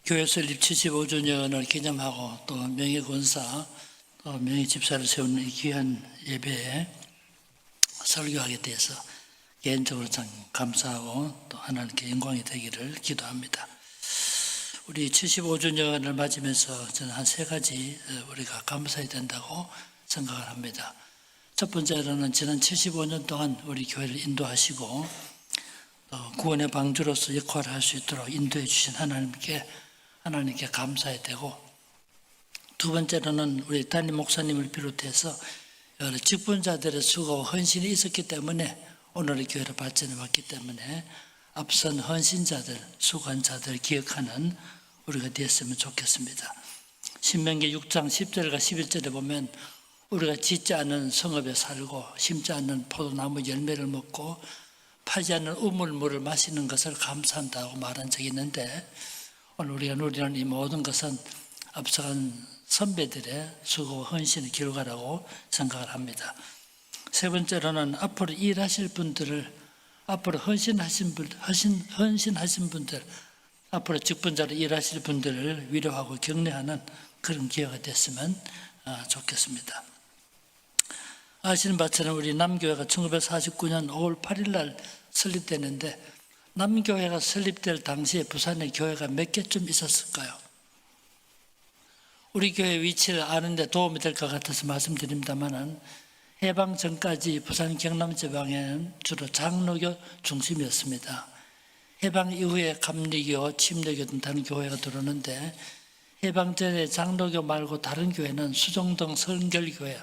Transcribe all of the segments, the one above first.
교회 설립 75주년을 기념하고 또 명예권사, 또 명예집사를 세우는 이 귀한 예배에 설교하게 돼서 개인적으로 참 감사하고 또 하나님께 영광이 되기를 기도합니다. 우리 75주년을 맞으면서 저는 한 세 가지 우리가 감사해야 된다고 생각을 합니다. 첫 번째로는 지난 75년 동안 우리 교회를 인도하시고 구원의 방주로서 역할을 할 수 있도록 인도해 주신 하나님께 감사해야 되고, 두 번째로는 우리 담임 목사님을 비롯해서 여러 직분자들의 수고와 헌신이 있었기 때문에 오늘의 교회를 발전해 왔기 때문에 앞선 헌신자들, 수고한 자들을 기억하는 우리가 되었으면 좋겠습니다. 신명기 6장 10절과 11절에 보면 우리가 짓지 않은 성읍에 살고 심지 않는 포도나무 열매를 먹고 파지 않는 우물물을 마시는 것을 감사한다고 말한 적이 있는데, 오늘 우리가 누리는 이 모든 것은 앞서간 선배들의 수고 헌신의 결과라고 생각을 합니다. 세 번째로는 앞으로 일하실 분들을, 앞으로 헌신하신 분들, 앞으로 직분자로 일하실 분들을 위로하고 격려하는 그런 기회가 됐으면 좋겠습니다. 아시는 바처럼 우리 남교회가 1949년 5월 8일 날 설립되는데, 남교회가 설립될 당시에 부산에 교회가 몇 개쯤 있었을까요? 우리 교회 위치를 아는 데 도움이 될 것 같아서 말씀드립니다만, 해방 전까지 부산 경남 지방에는 주로 장로교 중심이었습니다. 해방 이후에 감리교, 침례교 등 다른 교회가 들어오는데, 해방 전에 장로교 말고 다른 교회는 수종동 성결교회,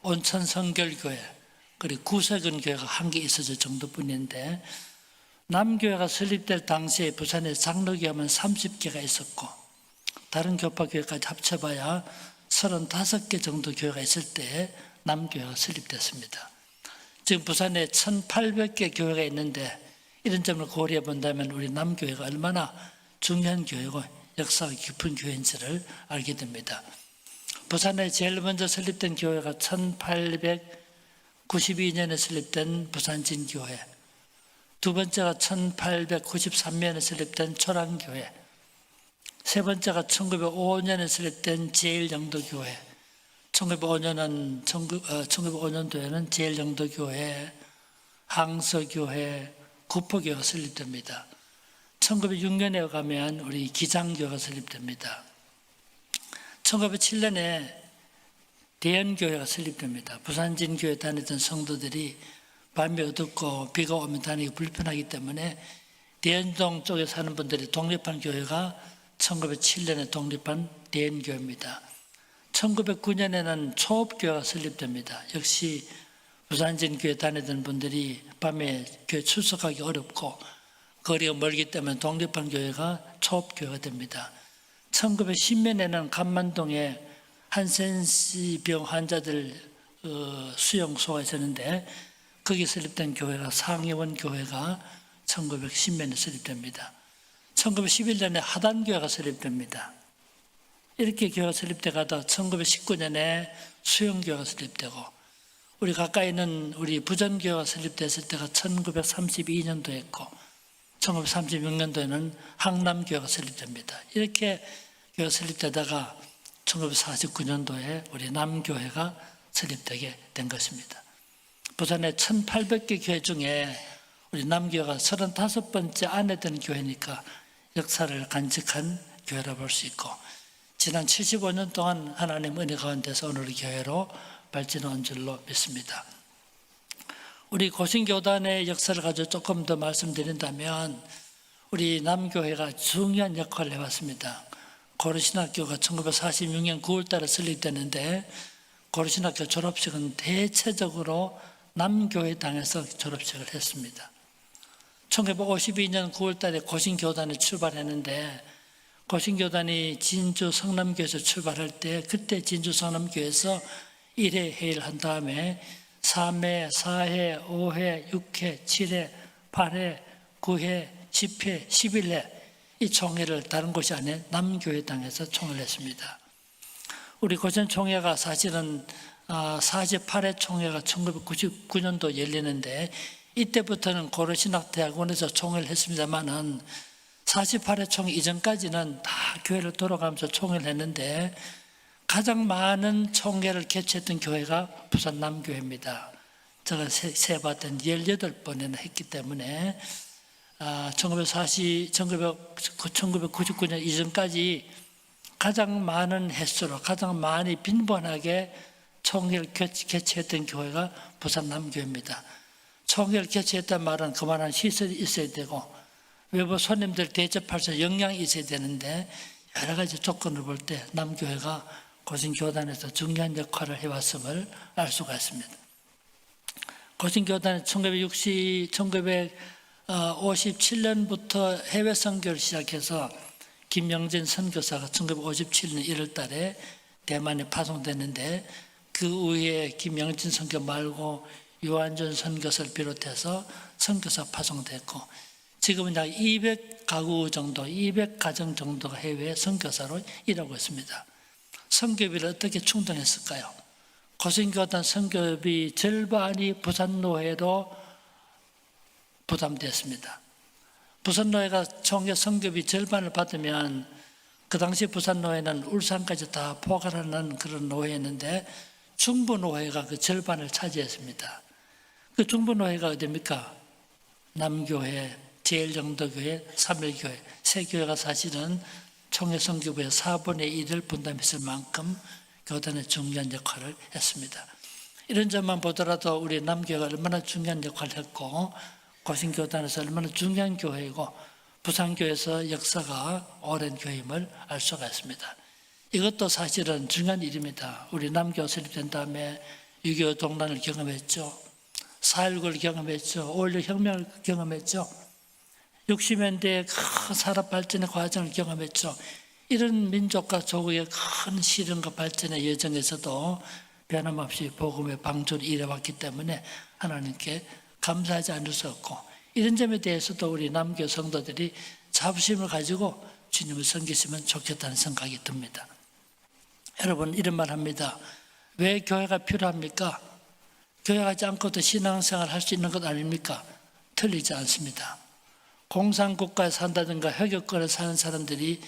온천 성결교회, 그리고 구세근 교회가 한 개 있어질 정도뿐인데, 남교회가 설립될 당시에 부산에 장로교회만 30개가 있었고 다른 교파교회까지 합쳐봐야 35개 정도 교회가 있을 때 남교회가 설립됐습니다. 지금 부산에 1800개 교회가 있는데, 이런 점을 고려해 본다면 우리 남교회가 얼마나 중요한 교회고 역사가 깊은 교회인지를 알게 됩니다. 부산에 제일 먼저 설립된 교회가 1892년에 설립된 부산진교회, 두 번째가 1893년에 설립된 초랑교회, 세 번째가 1905년에 설립된 제일영도교회, 1905년도에는 제일영도교회, 항서교회, 구포교회가 설립됩니다. 1906년에 가면 우리 기장교회가 설립됩니다. 1907년에 대연교회가 설립됩니다. 부산진교회 다니던 성도들이 밤이 어둡고 비가 오면 다니기 불편하기 때문에 대연동 쪽에 사는 분들이 독립한 교회가 1907년에 독립한 대연교회입니다. 1909년에는 초업교회가 설립됩니다. 역시 부산진교회 다니던 분들이 밤에 교회 출석하기 어렵고 거리가 멀기 때문에 독립한 교회가 초업교회가 됩니다. 1910년에는 간만동에 한센시병 환자들 수용소가 있었는데, 거기 설립된 교회가 상해원 교회가 1910년에 설립됩니다. 1911년에 하단교회가 설립됩니다. 이렇게 교회가 설립돼 가다 1919년에 수영교회가 설립되고, 우리 가까이 있는 우리 부전교회가 설립됐을 때가 1932년도였고 1936년도에는 항남교회가 설립됩니다. 이렇게 교회가 설립되다가 1949년도에 우리 남교회가 설립되게 된 것입니다. 부산의 1800개 교회 중에 우리 남교회가 35번째 안에 든 교회니까 역사를 간직한 교회라고 볼 수 있고, 지난 75년 동안 하나님 은혜 가운데서 오늘의 교회로 발전한 줄로 믿습니다. 우리 고신교단의 역사를 가지고 조금 더 말씀드린다면, 우리 남교회가 중요한 역할을 해왔습니다. 고려신학교가 1946년 9월 달에 설립되는데, 고려신학교 졸업식은 대체적으로 남교회당에서 졸업식을 했습니다. 1952년 9월 달에 고신교단이 출발했는데, 고신교단이 진주 성남교에서 출발할 때, 그때 진주 성남교에서 1회 회의를 한 다음에 3회, 4회, 5회, 6회, 7회, 8회, 9회, 10회, 11회 이 총회를 다른 곳이 아닌 남교회당에서 총회를 했습니다. 우리 고전 총회가 사실은 48회 총회가 1999년도 열리는데, 이때부터는 고려신학대학원에서 총회를 했습니다만은 48회 총 이전까지는 다 교회를 돌아가면서 총회를 했는데 가장 많은 총회를 개최했던 교회가 부산 남교회입니다. 제가 세봤던 18번이나 했기 때문에 1999년 이전까지 가장 많은 횟수로 가장 많이 빈번하게 총회를 개최했던 교회가 부산 남교회입니다. 총회를 개최했단 말은 그만한 시설이 있어야 되고 외부 손님들 대접할 수 있는 역량이 있어야 되는데 여러 가지 조건을 볼 때 남교회가 고신교단에서 중요한 역할을 해왔음을 알 수가 있습니다. 고신교단은 1957년부터 해외 선교를 시작해서 김영진 선교사가 1957년 1월 달에 대만에 파송됐는데 그 후에 김영진 선교 말고 유한준 선교사를 비롯해서 선교사 파송됐고 지금은 약 200가구 정도, 200가정 정도가 해외 선교사로 일하고 있습니다. 선교비를 어떻게 충당했을까요? 고신교단 선교비 절반이 부산노회로 부담됐습니다. 부산노회가 총회 선교비 절반을 받으면 그 당시 부산노회는 울산까지 다 포괄하는 그런 노회였는데 중부노회가 그 절반을 차지했습니다. 그 중부노회가 어디입니까? 남교회, 제일정도교회, 삼일교회 세 교회가 사실은 총회 선교부의 4분의 1을 분담했을 만큼 교단의 중요한 역할을 했습니다. 이런 점만 보더라도 우리 남교회가 얼마나 중요한 역할을 했고 고신교단에서 얼마나 중요한 교회이고 부산교회에서 역사가 오랜 교회임을 알 수가 있습니다. 이것도 사실은 중요한 일입니다. 우리 남교 설립된 다음에 6.25 동란을 경험했죠. 4.19를 경험했죠. 5.16 혁명을 경험했죠. 60년대의 큰 산업 발전의 과정을 경험했죠. 이런 민족과 조국의 큰 실현과 발전의 여정에서도 변함없이 복음의 방주를 일해왔기 때문에 하나님께 감사하지 않을 수 없고 이런 점에 대해서도 우리 남교 성도들이 자부심을 가지고 주님을 섬기시면 좋겠다는 생각이 듭니다. 여러분 이런 말 합니다. 왜 교회가 필요합니까? 교회 가지 않고도 신앙생활 할 수 있는 것 아닙니까? 틀리지 않습니다. 공산국가에 산다든가 혁혁권에 사는 사람들이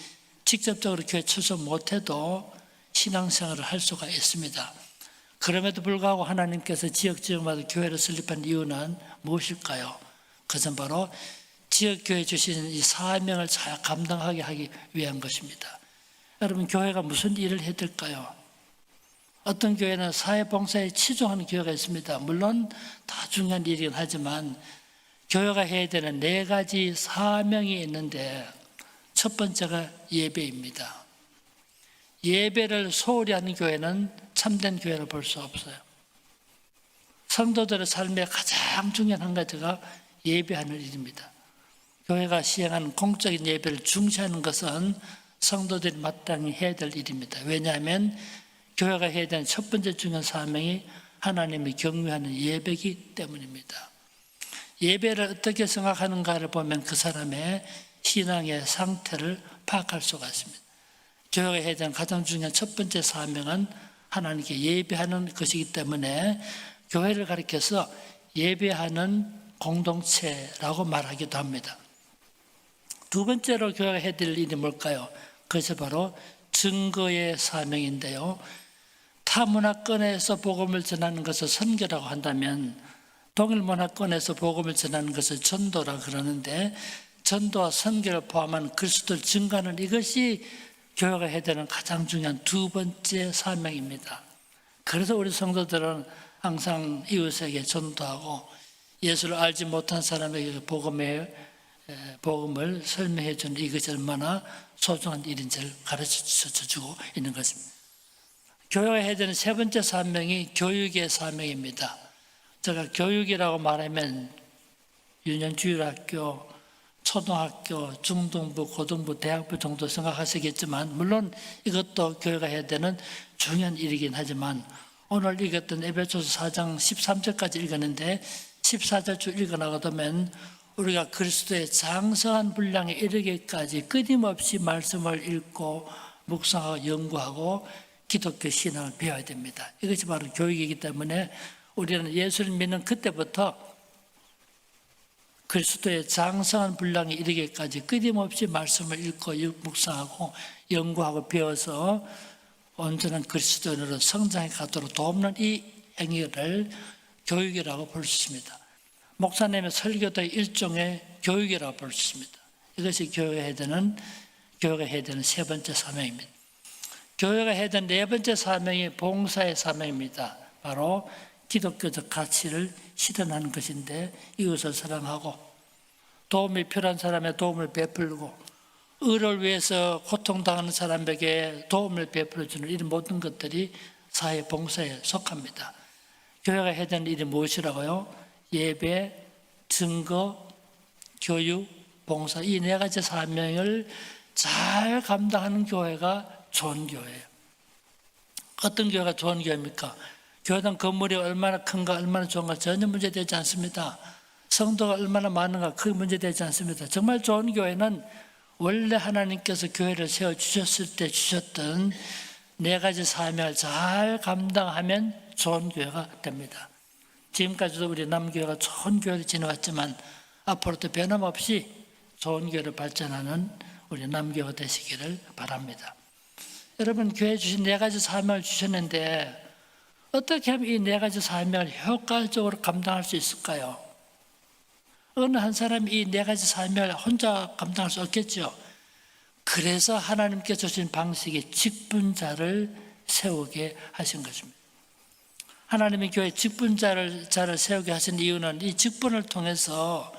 직접적으로 교회 출석 못해도 신앙생활을 할 수가 있습니다. 그럼에도 불구하고 하나님께서 지역마다 교회를 설립한 이유는 무엇일까요? 그것은 바로 지역교회 주시는 이 사명을 잘 감당하게 하기 위한 것입니다. 여러분 교회가 무슨 일을 해야 될까요? 어떤 교회는 사회봉사에 치중하는 교회가 있습니다. 물론 다 중요한 일이긴 하지만 교회가 해야 되는 4가지 사명이 있는데 첫 번째가 예배입니다. 예배를 소홀히 하는 교회는 참된 교회를 볼 수 없어요. 성도들의 삶의 가장 중요한 한 가지가 예배하는 일입니다. 교회가 시행하는 공적인 예배를 중시하는 것은 성도들이 마땅히 해야 될 일입니다. 왜냐하면 교회가 해야 되는 첫 번째 중요한 사명이 하나님을 경외하는 예배이기 때문입니다. 예배를 어떻게 생각하는가를 보면 그 사람의 신앙의 상태를 파악할 수가 있습니다. 교회가 해야 되는 가장 중요한 첫 번째 사명은 하나님께 예배하는 것이기 때문에 교회를 가리켜서 예배하는 공동체라고 말하기도 합니다. 두 번째로 교회가 해야 될 일이 뭘까요? 그것이 바로 증거의 사명인데요. 타 문화권에서 복음을 전하는 것을 선교라고 한다면 동일 문화권에서 복음을 전하는 것을 전도라 그러는데 전도와 선교를 포함한 그리스도를 증거하는 이것이 교회가 해야 되는 가장 중요한 두 번째 사명입니다. 그래서 우리 성도들은 항상 이웃에게 전도하고 예수를 알지 못한 사람에게 복음을 설명해 주는 이것이 얼마나 소중한 일인지를 가르쳐주고 있는 것입니다. 교회가 해야 되는 세 번째 사명이 교육의 사명입니다. 제가 교육이라고 말하면 유년주일학교, 초등학교, 중등부, 고등부, 대학부 정도 생각하시겠지만 물론 이것도 교회가 해야 되는 중요한 일이긴 하지만 오늘 읽었던 에베소서 4장 13절까지 읽었는데 14절 쭉 읽어나가면 우리가 그리스도의 장성한 분량에 이르기까지 끊임없이 말씀을 읽고 묵상하고 연구하고 기독교 신앙을 배워야 됩니다. 이것이 바로 교육이기 때문에 우리는 예수를 믿는 그때부터 그리스도의 장성한 분량에 이르기까지 끊임없이 말씀을 읽고 묵상하고 연구하고 배워서 온전한 그리스도인으로 성장해 가도록 돕는 이 행위를 교육이라고 볼 수 있습니다. 목사님의 설교도 일종의 교육이라고 볼 수 있습니다. 이것이 교회가 해야 되는 세 번째 사명입니다. 교회가 해야 되는 네 번째 사명이 봉사의 사명입니다. 바로 기독교적 가치를 실현하는 것인데, 이웃을 사랑하고 도움이 필요한 사람의 도움을 베풀고 의를 위해서 고통당하는 사람에게 도움을 베풀어주는 이런 모든 것들이 사회 봉사에 속합니다. 교회가 해야 되는 일이 무엇이라고요? 예배, 증거, 교육, 봉사, 이 네 가지 사명을 잘 감당하는 교회가 좋은 교회예요. 어떤 교회가 좋은 교회입니까? 교회당 건물이 얼마나 큰가, 얼마나 좋은가 전혀 문제되지 않습니다. 성도가 얼마나 많은가 그게 문제되지 않습니다. 정말 좋은 교회는 원래 하나님께서 교회를 세워주셨을 때 주셨던 네 가지 사명을 잘 감당하면 좋은 교회가 됩니다. 지금까지도 우리 남교회가 좋은 교회를 지내왔지만 앞으로도 변함없이 좋은 교회를 발전하는 우리 남교회가 되시기를 바랍니다. 여러분, 교회 주신 네 가지 사명을 주셨는데 어떻게 하면 이 네 가지 사명을 효과적으로 감당할 수 있을까요? 어느 한 사람이 이 네 가지 사명을 혼자 감당할 수 없겠죠. 그래서 하나님께 주신 방식이 직분자를 세우게 하신 것입니다. 하나님이 교회 직분자를 세우게 하신 이유는 이 직분을 통해서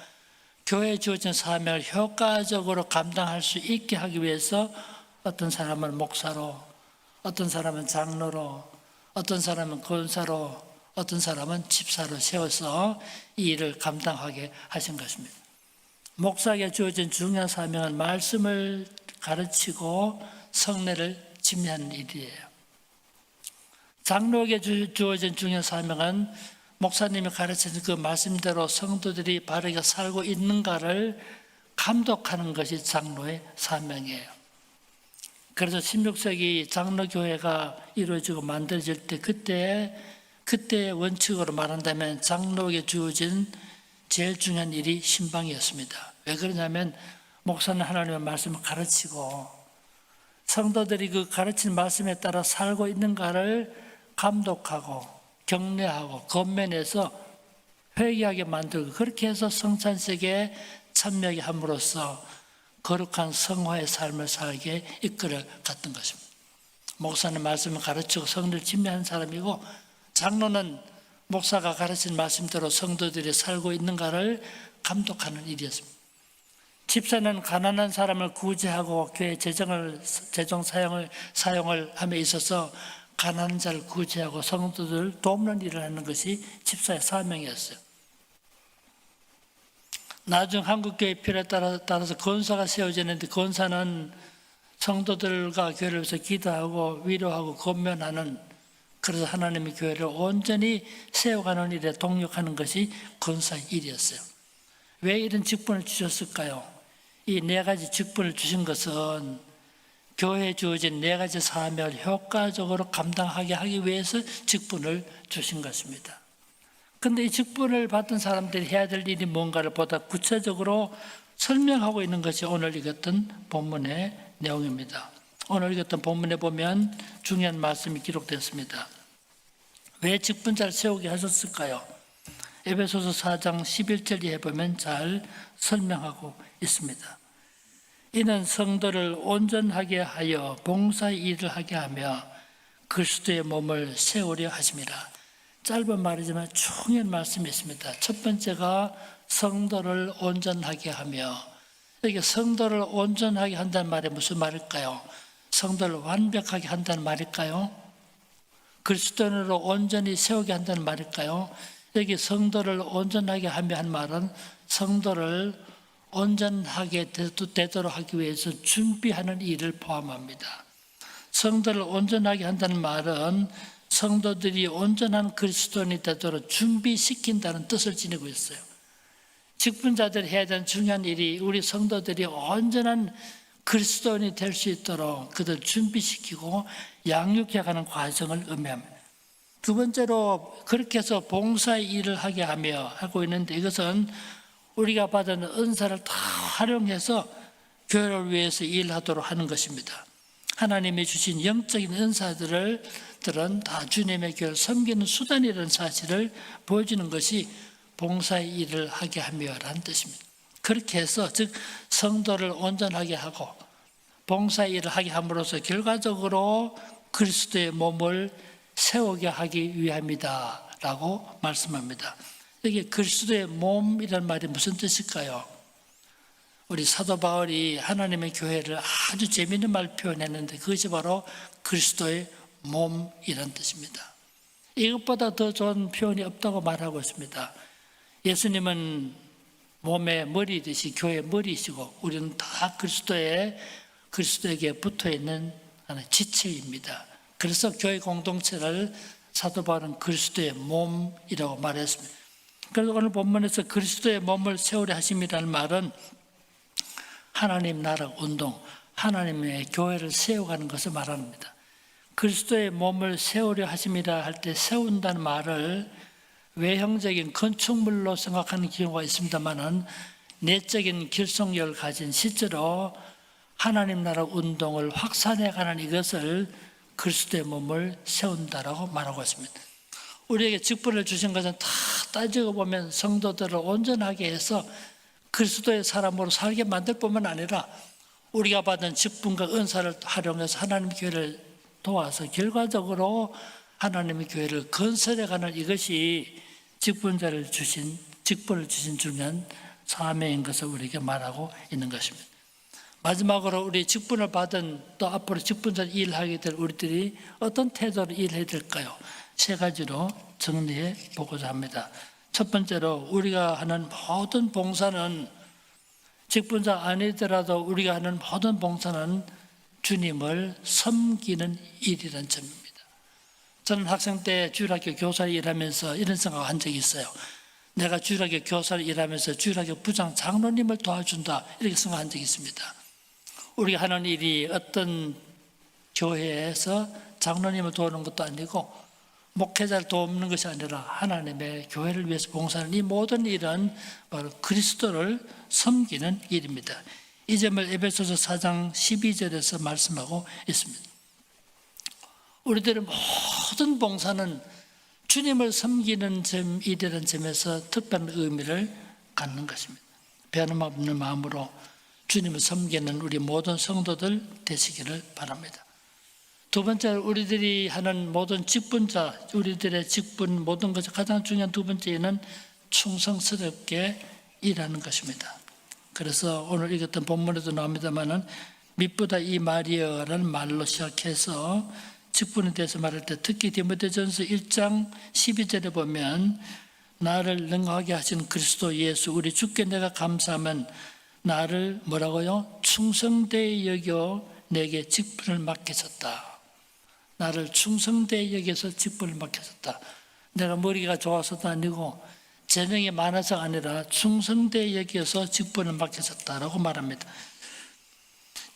교회에 주어진 사명을 효과적으로 감당할 수 있게 하기 위해서 어떤 사람은 목사로, 어떤 사람은 장로로, 어떤 사람은 권사로, 어떤 사람은 집사로 세워서 이 일을 감당하게 하신 것입니다. 목사에게 주어진 중요한 사명은 말씀을 가르치고 성례를 집례하는 일이에요. 장로에게 주어진 중요한 사명은 목사님이 가르치는 그 말씀대로 성도들이 바르게 살고 있는가를 감독하는 것이 장로의 사명이에요. 그래서 16세기 장로교회가 이루어지고 만들어질 때 그때의 원칙으로 말한다면 장로에게 주어진 제일 중요한 일이 신방이었습니다. 왜 그러냐면 목사는 하나님의 말씀을 가르치고 성도들이 그 가르친 말씀에 따라 살고 있는가를 감독하고 격려하고 권면해서 회개하게 만들고 그렇게 해서 성찬식에 참여하게 함으로써 거룩한 성화의 삶을 살게 이끌어 갔던 것입니다. 목사는 말씀을 가르치고 성도를 집례하는 사람이고 장로는 목사가 가르친 말씀대로 성도들이 살고 있는가를 감독하는 일이었습니다. 집사는 가난한 사람을 구제하고 교회 재정 사용을 함에 있어서 가난한 자를 구제하고 성도들을 돕는 일을 하는 것이 집사의 사명이었어요. 나중 한국교회 필요에 따라서 권사가 세워지는데 권사는 성도들과 교회를 위해서 기도하고 위로하고 권면하는, 그래서 하나님의 교회를 온전히 세워가는 일에 동력하는 것이 권사의 일이었어요. 왜 이런 직분을 주셨을까요? 이 네 가지 직분을 주신 것은 교회에 주어진 네 가지 사명을 효과적으로 감당하게 하기 위해서 직분을 주신 것입니다. 그런데 이 직분을 받은 사람들이 해야 될 일이 뭔가를 보다 구체적으로 설명하고 있는 것이 오늘 읽었던 본문의 내용입니다. 오늘 읽었던 본문에 보면 중요한 말씀이 기록되었습니다. 왜 직분자를 세우게 하셨을까요? 에베소서 4장 11절 이하에 보면 잘 설명하고 있습니다. 이는 성도를 온전하게 하여 봉사의 일을 하게 하며 그리스도의 몸을 세우려 하심이라. 짧은 말이지만 중요한 말씀이 있습니다. 첫 번째가 성도를 온전하게 하며, 여기 성도를 온전하게 한다는 말이 무슨 말일까요? 성도를 완벽하게 한다는 말일까요? 그리스도인으로 온전히 세우게 한다는 말일까요? 여기 성도를 온전하게 하며 한 말은 성도를 온전하게 되도록 하기 위해서 준비하는 일을 포함합니다. 성도를 온전하게 한다는 말은 성도들이 온전한 그리스도인이 되도록 준비시킨다는 뜻을 지니고 있어요. 직분자들이 해야 되는 중요한 일이 우리 성도들이 온전한 그리스도인이 될 수 있도록 그들 준비시키고 양육해가는 과정을 의미합니다. 두 번째로 그렇게 해서 봉사의 일을 하게 하며 하고 있는데, 이것은 우리가 받은 은사를 다 활용해서 교회를 위해서 일하도록 하는 것입니다. 하나님이 주신 영적인 은사들은 다 주님의 교회를 섬기는 수단이라는 사실을 보여주는 것이 봉사의 일을 하게 하며라는 뜻입니다. 그렇게 해서 즉 성도를 온전하게 하고 봉사의 일을 하게 함으로써 결과적으로 그리스도의 몸을 세우게 하기 위함이다 라고 말씀합니다. 여기 그리스도의 몸이라는 말이 무슨 뜻일까요? 우리 사도 바울이 하나님의 교회를 아주 재미있는 말 표현했는데 그것이 바로 그리스도의 몸이라는 뜻입니다. 이것보다 더 좋은 표현이 없다고 말하고 있습니다. 예수님은 몸의 머리이듯이 교회의 머리이시고 우리는 다 그리스도에게 붙어있는 하나의 지체입니다. 그래서 교회 공동체를 사도 바울은 그리스도의 몸이라고 말했습니다. 그래서 오늘 본문에서 그리스도의 몸을 세우려 하심이라는 말은 하나님 나라 운동, 하나님의 교회를 세워가는 것을 말합니다. 그리스도의 몸을 세우려 하심이라 할 때 세운다는 말을 외형적인 건축물로 생각하는 경우가 있습니다만 내적인 결속력을 가진 실제로 하나님 나라 운동을 확산해가는 이것을 그리스도의 몸을 세운다라고 말하고 있습니다. 우리에게 직분을 주신 것은 다 따지고 보면 성도들을 온전하게 해서 그리스도의 사람으로 살게 만들 뿐만 아니라 우리가 받은 직분과 은사를 활용해서 하나님 교회를 도와서 결과적으로 하나님의 교회를 건설해가는 이것이 직분을 주신 중요한 사명인 것을 우리에게 말하고 있는 것입니다. 마지막으로 우리 직분을 받은 또 앞으로 직분자를 일하게 될 우리들이 어떤 태도로 일해야 될까요? 세 가지로 정리해 보고자 합니다. 첫 번째로 우리가 하는 모든 봉사는 직분자 아니더라도 우리가 하는 모든 봉사는 주님을 섬기는 일이라는 점입니다. 저는 학생 때 주일학교 교사를 일하면서 이런 생각을 한 적이 있어요. 내가 주일학교 교사를 일하면서 주일학교 부장 장로님을 도와준다 이렇게 생각한 적이 있습니다. 우리가 하는 일이 어떤 교회에서 장로님을 도우는 것도 아니고 목회자를 돕는 것이 아니라 하나님의 교회를 위해서 봉사하는 이 모든 일은 바로 그리스도를 섬기는 일입니다. 이 점을 에베소서 4장 12절에서 말씀하고 있습니다. 우리들의 모든 봉사는 주님을 섬기는 일이라는 점에서 특별한 의미를 갖는 것입니다. 변함없는 마음으로 주님을 섬기는 우리 모든 성도들 되시기를 바랍니다. 두 번째로 우리들이 하는 모든 직분자, 우리들의 직분 모든 것에 가장 중요한 두 번째는 충성스럽게 일하는 것입니다. 그래서 오늘 읽었던 본문에도 나옵니다만은 미쁘다 이 말이여라는 말로 시작해서 직분에 대해서 말할 때 특히 디모데전서 1장 12절에 보면 나를 능하게 하신 그리스도 예수 우리 주께 내가 감사하면 나를 뭐라고요? 충성되이 여겨 내게 직분을 맡기셨다. 나를 충성되이 여겨서 직분을 맡기셨다. 내가 머리가 좋아서도 아니고 재능이 많아서가 아니라 충성되이 여겨서 직분을 맡기셨다라고 말합니다.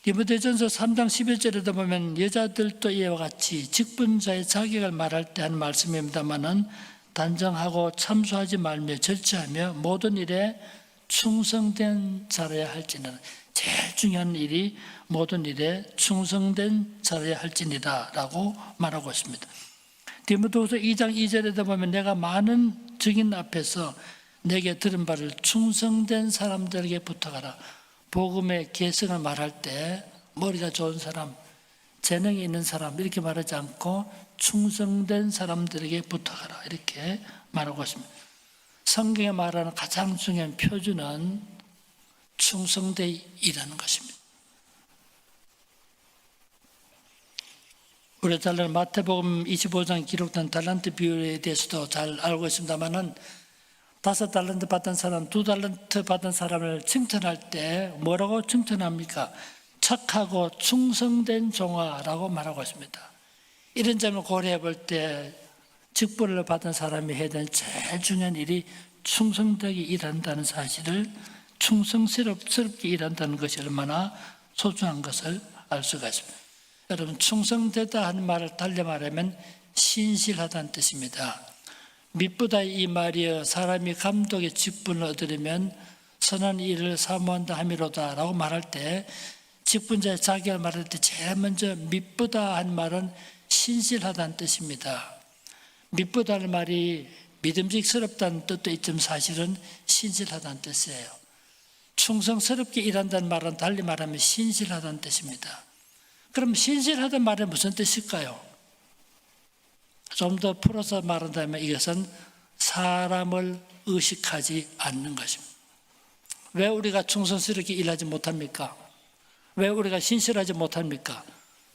디모데전서 3장 11절에도 보면 여자들도 이와 같이 직분자의 자격을 말할 때 하는 말씀입니다만은 단정하고 참소하지 말며 절제하며 모든 일에 충성된 자라야 할지는 제일 중요한 일이 모든 일에 충성된 자라야 할지니라 라고 말하고 있습니다. 디모데후서 2장 2절에도 보면 내가 많은 증인 앞에서 내게 들은 바를 충성된 사람들에게 부탁하라. 복음의 개성을 말할 때 머리가 좋은 사람, 재능이 있는 사람 이렇게 말하지 않고 충성된 사람들에게 부탁하라 이렇게 말하고 있습니다. 성경에 말하는 가장 중요한 표준은 충성되이라는 것입니다. 우리 달란 마태복음 25장 기록된 달란트 비율에 대해서도 잘 알고 있습니다만은 5달란트 받은 사람, 2달란트 받은 사람을 칭찬할 때 뭐라고 칭찬합니까? 착하고 충성된 종아라고 말하고 있습니다. 이런 점을 고려해 볼 때 직분을 받은 사람이 해야 되는 제일 중요한 일이 충성되게 일한다는 사실을 충성스럽게 일한다는 것이 얼마나 소중한 것을 알 수가 있습니다. 여러분 충성되다 하는 말을 달리 말하면 신실하다는 뜻입니다. 미쁘다 이 말이여 사람이 감독의 직분을 얻으려면 선한 일을 사모한다 함이로다 라고 말할 때, 직분자의 자기를 말할 때 제일 먼저 미쁘다 한 말은 신실하다는 뜻입니다. 미쁘다는 말이 믿음직스럽다는 뜻도 있지만 사실은 신실하다는 뜻이에요. 충성스럽게 일한다는 말은 달리 말하면 신실하다는 뜻입니다. 그럼 신실하다는 말은 무슨 뜻일까요? 좀 더 풀어서 말한다면 이것은 사람을 의식하지 않는 것입니다. 왜 우리가 충성스럽게 일하지 못합니까? 왜 우리가 신실하지 못합니까?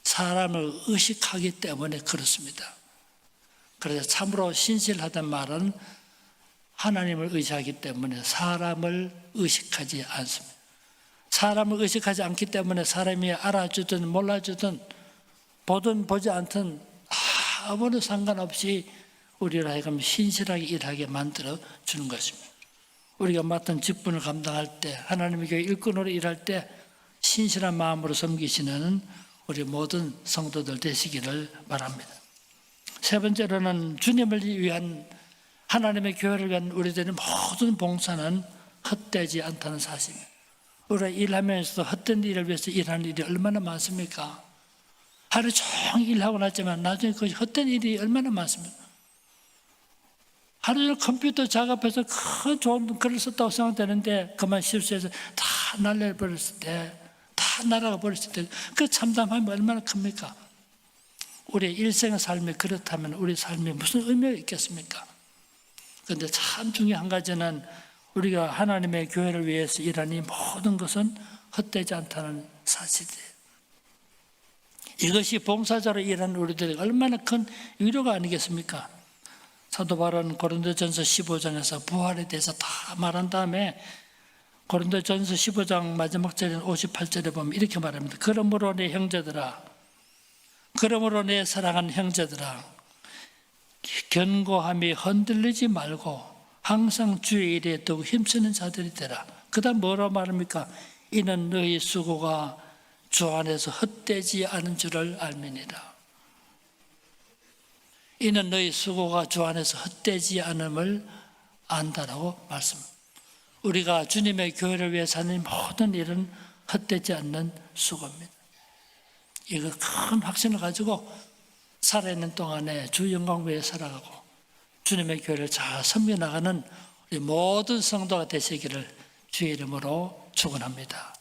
사람을 의식하기 때문에 그렇습니다. 그래서 참으로 신실하다는 말은 하나님을 의식하기 때문에 사람을 의식하지 않습니다. 사람을 의식하지 않기 때문에 사람이 알아주든 몰라주든 보든 보지 않든 아무런 상관없이 우리를 하여금 신실하게 일하게 만들어 주는 것입니다. 우리가 맡은 직분을 감당할 때, 하나님의 교회 일꾼으로 일할 때 신실한 마음으로 섬기시는 우리 모든 성도들 되시기를 바랍니다. 세 번째로는 주님을 위한, 하나님의 교회를 위한 우리들의 모든 봉사는 헛되지 않다는 사실입니다. 우리가 일하면서도 헛된 일을 위해서 일하는 일이 얼마나 많습니까? 하루 종일 일하고 났지만 나중에 그 헛된 일이 얼마나 많습니까? 하루 종일 컴퓨터 작업해서 큰 좋은 글을 썼다고 생각되는데 그만 실수해서 다 날려버렸을 때, 다 날아가 버렸을 때 그 참담함이 얼마나 큽니까? 우리의 일생의 삶이 그렇다면 우리 삶에 무슨 의미가 있겠습니까? 그런데 참 중요한 가지는 우리가 하나님의 교회를 위해서 일하니 모든 것은 헛되지 않다는 사실이에요. 이것이 봉사자로 일하는 우리들에게 얼마나 큰 위로가 아니겠습니까? 사도 바울은 고린도전서 15장에서 부활에 대해서 다 말한 다음에 고린도전서 15장 마지막 절인 58절에 보면 이렇게 말합니다. 그러므로 내 형제들아, 그러므로 내 사랑하는 형제들아, 견고함이 흔들리지 말고 항상 주의 일에 더욱 힘쓰는 자들이 되라. 그 다음 뭐라고 말합니까? 이는 너희 수고가 주 안에서 헛되지 않은 줄을 알미니라. 이는 너희 수고가 주 안에서 헛되지 않음을 안다라고 말씀합니다. 우리가 주님의 교회를 위해 사는 모든 일은 헛되지 않는 수고입니다. 이거 큰 확신을 가지고 살아있는 동안에 주 영광 위에 살아가고 주님의 교회를 잘 섬겨나가는 우리 모든 성도가 되시기를 주의 이름으로 축원합니다.